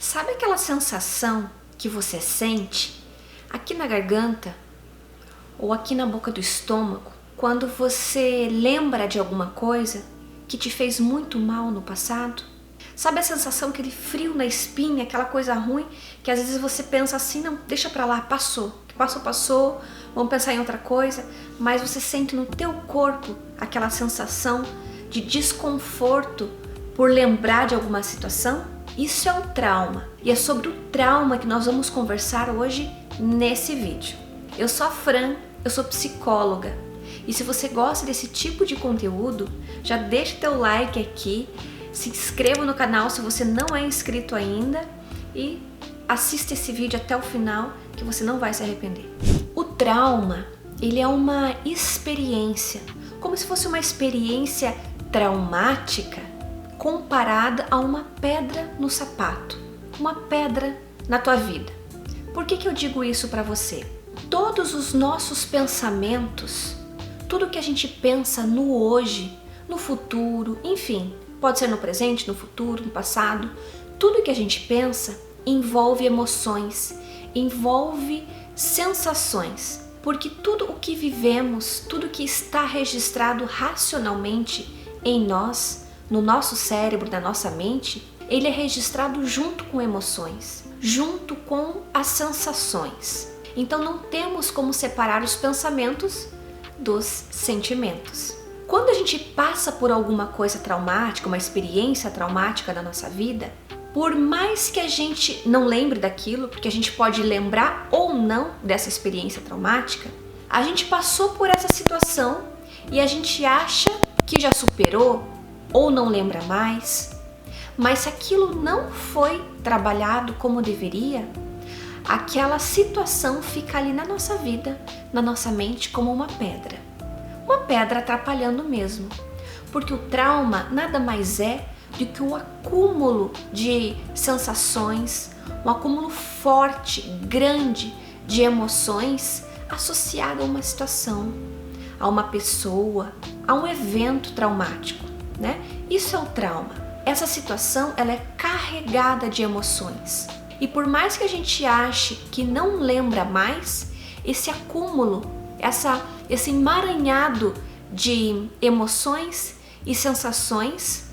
Sabe aquela sensação que você sente aqui na garganta ou aqui na boca do estômago quando você lembra de alguma coisa que te fez muito mal no passado? Sabe a sensação, aquele frio na espinha, aquela coisa ruim que às vezes você pensa assim, não, deixa pra lá, passou, passou, vamos pensar em outra coisa, mas você sente no teu corpo aquela sensação de desconforto por lembrar de alguma situação? Isso é um trauma, e é sobre o trauma que nós vamos conversar hoje nesse vídeo. Eu sou a Fran, eu sou psicóloga, e se você gosta desse tipo de conteúdo, já deixa teu like aqui, se inscreva no canal se você não é inscrito ainda e assista esse vídeo até o final que você não vai se arrepender. O trauma, ele é uma experiência, como se fosse uma experiência traumática comparada a uma pedra no sapato, uma pedra na tua vida. Por que eu digo isso para você? Todos os nossos pensamentos, tudo que a gente pensa no hoje, no futuro, enfim, pode ser no presente, no futuro, no passado, tudo que a gente pensa envolve emoções, envolve sensações, porque tudo o que vivemos, tudo que está registrado racionalmente em nós, no nosso cérebro, na nossa mente, ele é registrado junto com emoções, junto com as sensações. Então não temos como separar os pensamentos dos sentimentos. Quando a gente passa por alguma coisa traumática, uma experiência traumática na nossa vida, por mais que a gente não lembre daquilo, porque a gente pode lembrar ou não dessa experiência traumática, a gente passou por essa situação e a gente acha que já superou ou não lembra mais, mas se aquilo não foi trabalhado como deveria, aquela situação fica ali na nossa vida, na nossa mente, como uma pedra atrapalhando mesmo, porque o trauma nada mais é do que um acúmulo de sensações, um acúmulo forte, grande de emoções associado a uma situação, a uma pessoa, a um evento traumático, né? Isso é o trauma. Essa situação, ela é carregada de emoções. E por mais que a gente ache que não lembra mais, esse acúmulo, esse emaranhado de emoções e sensações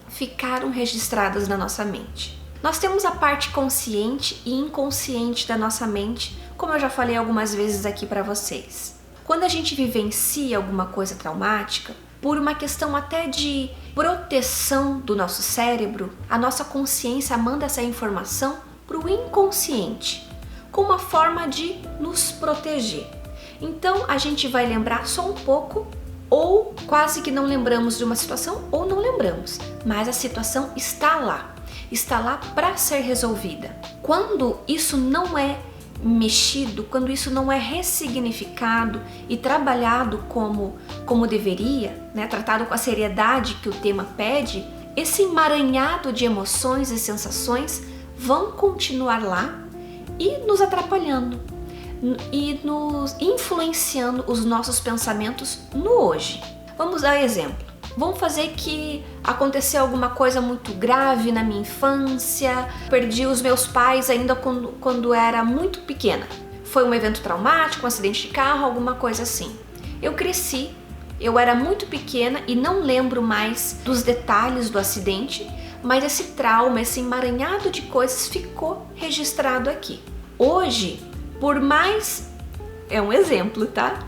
ficaram registradas na nossa mente. Nós temos a parte consciente e inconsciente da nossa mente, como eu já falei algumas vezes aqui para vocês. Quando a gente vivencia alguma coisa traumática, por uma questão até de proteção do nosso cérebro, a nossa consciência manda essa informação para o inconsciente, como uma forma de nos proteger. Então a gente vai lembrar só um pouco, ou quase que não lembramos de uma situação, ou não lembramos, mas a situação está lá para ser resolvida. Quando isso não é mexido, quando isso não é ressignificado e trabalhado como deveria, né, tratado com a seriedade que o tema pede, esse emaranhado de emoções e sensações vão continuar lá e nos atrapalhando e nos influenciando os nossos pensamentos no hoje. Vamos dar exemplo. Vamos fazer que aconteceu alguma coisa muito grave na minha infância, perdi os meus pais ainda quando era muito pequena. Foi um evento traumático, um acidente de carro, alguma coisa assim. Eu cresci, eu era muito pequena e não lembro mais dos detalhes do acidente, mas esse trauma, esse emaranhado de coisas ficou registrado aqui. Hoje, por mais... é um exemplo, tá?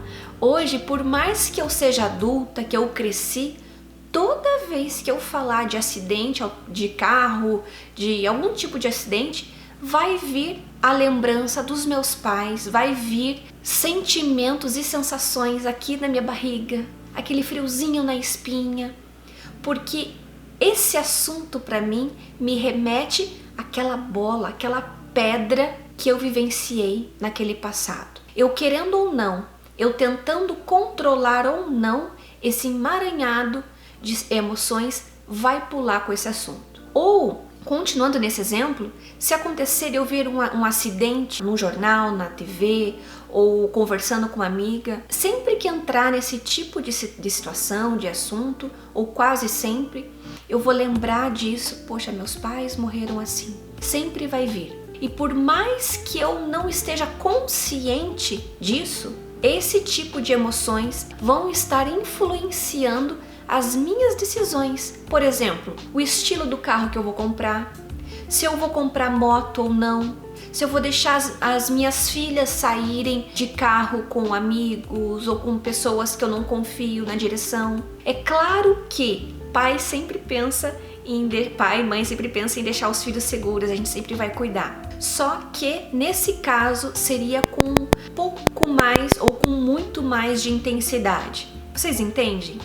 Hoje, por mais que eu seja adulta, que eu cresci, toda vez que eu falar de acidente de carro, de algum tipo de acidente, vai vir a lembrança dos meus pais, vai vir sentimentos e sensações aqui na minha barriga, aquele friozinho na espinha, porque esse assunto para mim me remete àquela bola, àquela pedra que eu vivenciei naquele passado. Eu querendo ou não, eu tentando controlar ou não, esse emaranhado de emoções vai pular com esse assunto. Ou, continuando nesse exemplo, se acontecer de eu ver um acidente no jornal, na TV, ou conversando com uma amiga, sempre que entrar nesse tipo de situação, de assunto, ou quase sempre, eu vou lembrar disso. Poxa, meus pais morreram assim. sempre vai vir. E por mais que eu não esteja consciente disso, esse tipo de emoções vão estar influenciando as minhas decisões. Por exemplo, o estilo do carro que eu vou comprar, se eu vou comprar moto ou não, se eu vou deixar as minhas filhas saírem de carro com amigos ou com pessoas que eu não confio na direção. É claro que pai e mãe sempre pensa em deixar os filhos seguros, a gente sempre vai cuidar. Só que nesse caso seria com um pouco mais ou com muito mais de intensidade. Vocês entendem?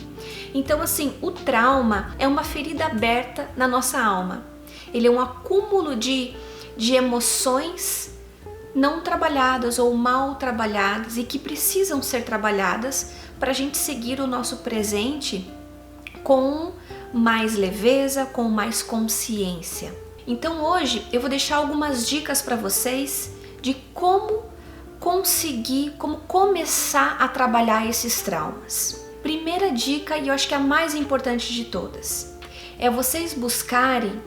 Então assim, o trauma é uma ferida aberta na nossa alma. Ele é um acúmulo de emoções não trabalhadas ou mal trabalhadas e que precisam ser trabalhadas para a gente seguir o nosso presente com mais leveza, com mais consciência. Então hoje eu vou deixar algumas dicas para vocês de como começar a trabalhar esses traumas. Primeira dica, e eu acho que é a mais importante de todas, é vocês buscarem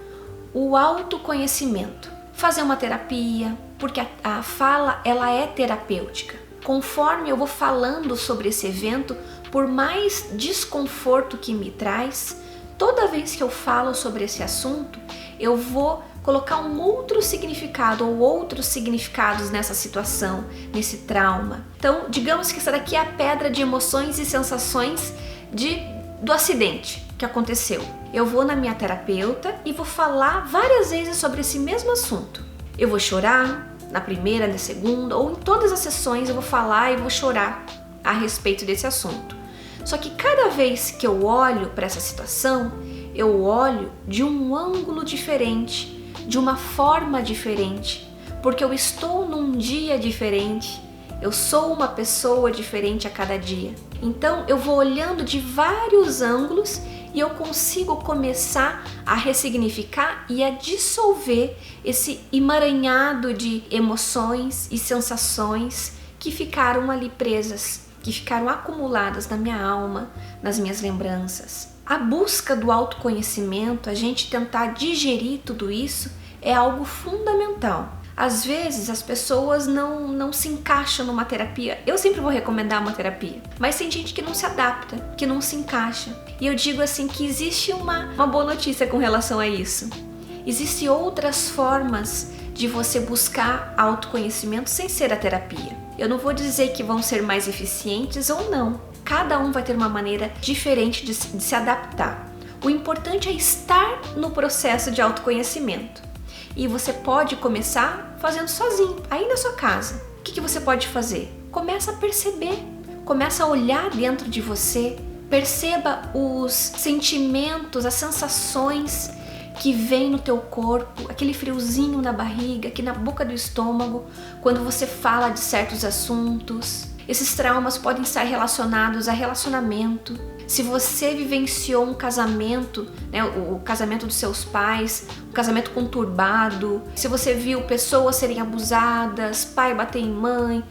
o autoconhecimento. Fazer uma terapia, porque a fala ela é terapêutica. Conforme eu vou falando sobre esse evento, por mais desconforto que me traz, toda vez que eu falo sobre esse assunto, eu vou colocar um outro significado ou outros significados nessa situação, nesse trauma. Então, digamos que essa daqui é a pedra de emoções e sensações do acidente que aconteceu. Eu vou na minha terapeuta e vou falar várias vezes sobre esse mesmo assunto. Eu vou chorar na primeira, na segunda, ou em todas as sessões eu vou falar e vou chorar a respeito desse assunto. Só que cada vez que eu olho para essa situação, eu olho de um ângulo diferente, de uma forma diferente, porque eu estou num dia diferente, eu sou uma pessoa diferente a cada dia. Então eu vou olhando de vários ângulos e eu consigo começar a ressignificar e a dissolver esse emaranhado de emoções e sensações que ficaram ali presas, que ficaram acumuladas na minha alma, nas minhas lembranças. A busca do autoconhecimento, a gente tentar digerir tudo isso, é algo fundamental. Às vezes as pessoas não se encaixam numa terapia. Eu sempre vou recomendar uma terapia, mas tem gente que não se adapta, que não se encaixa. E eu digo assim que existe uma boa notícia com relação a isso. Existem outras formas de você buscar autoconhecimento sem ser a terapia. Eu não vou dizer que vão ser mais eficientes ou não. Cada um vai ter uma maneira diferente de se adaptar. O importante é estar no processo de autoconhecimento. E você pode começar fazendo sozinho, aí na sua casa. O que você pode fazer? Começa a perceber, começa a olhar dentro de você, perceba os sentimentos, as sensações que vem no teu corpo, aquele friozinho na barriga, aqui na boca do estômago, quando você fala de certos assuntos. Esses traumas podem estar relacionados a relacionamento. Se você vivenciou um casamento, né, o casamento dos seus pais, um casamento conturbado, se você viu pessoas serem abusadas, pai bater em mãe,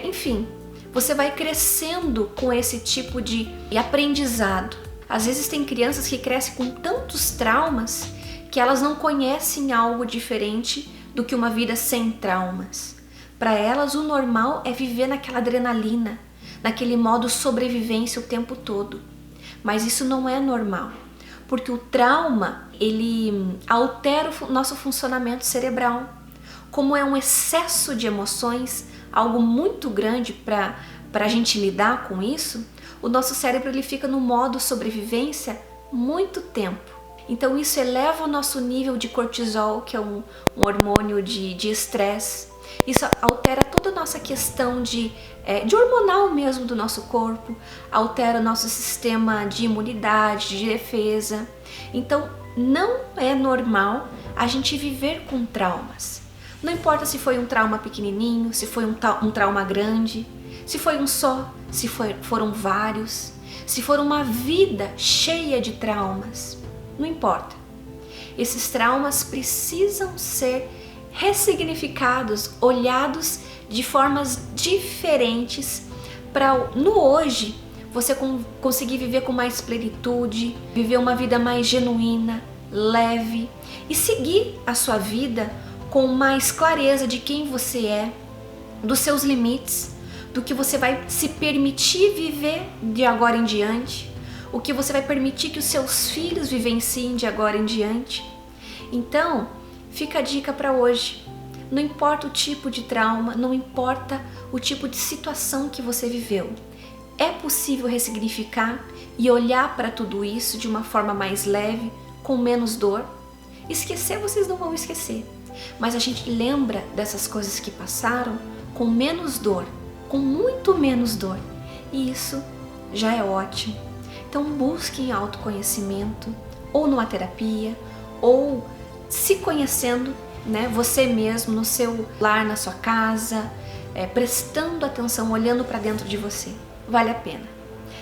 enfim, você vai crescendo com esse tipo de aprendizado. Às vezes tem crianças que crescem com tantos traumas que elas não conhecem algo diferente do que uma vida sem traumas. Para elas, o normal é viver naquela adrenalina, naquele modo sobrevivência o tempo todo. Mas isso não é normal, porque o trauma, ele altera o nosso funcionamento cerebral. Como é um excesso de emoções, algo muito grande para a gente lidar com isso, o nosso cérebro ele fica no modo sobrevivência muito tempo. Então isso eleva o nosso nível de cortisol, que é um hormônio de estresse. Isso altera toda a nossa questão de hormonal mesmo do nosso corpo, altera o nosso sistema de imunidade, de defesa. Então não é normal a gente viver com traumas. Não importa se foi um trauma pequenininho, se foi um trauma grande, se foi um só, se foram vários, se for uma vida cheia de traumas, não importa. Esses traumas precisam ser ressignificados, olhados de formas diferentes para no hoje você conseguir viver com mais plenitude, viver uma vida mais genuína, leve e seguir a sua vida com mais clareza de quem você é, dos seus limites, do que você vai se permitir viver de agora em diante, o que você vai permitir que os seus filhos vivenciem de agora em diante. Então, fica a dica para hoje. Não importa o tipo de trauma, não importa o tipo de situação que você viveu. É possível ressignificar e olhar para tudo isso de uma forma mais leve, com menos dor. Esquecer vocês não vão esquecer, mas a gente lembra dessas coisas que passaram com menos dor, com muito menos dor, e isso já é ótimo. Então busquem autoconhecimento, ou numa terapia, ou se conhecendo, né, você mesmo no seu lar, na sua casa, prestando atenção, olhando para dentro de você. Vale a pena.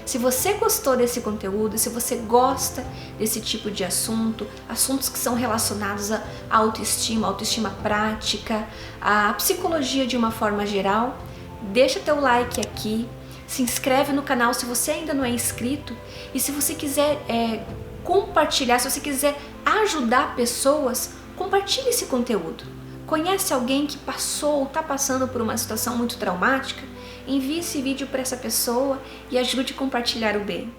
Se você gostou desse conteúdo, se você gosta desse tipo de assunto, assuntos que são relacionados à autoestima, autoestima prática, à psicologia de uma forma geral, deixa teu like aqui, se inscreve no canal se você ainda não é inscrito, e se você quiser compartilhar, se você quiser ajudar pessoas, compartilhe esse conteúdo. Conhece alguém que passou ou está passando por uma situação muito traumática? Envie esse vídeo para essa pessoa e ajude a compartilhar o bem.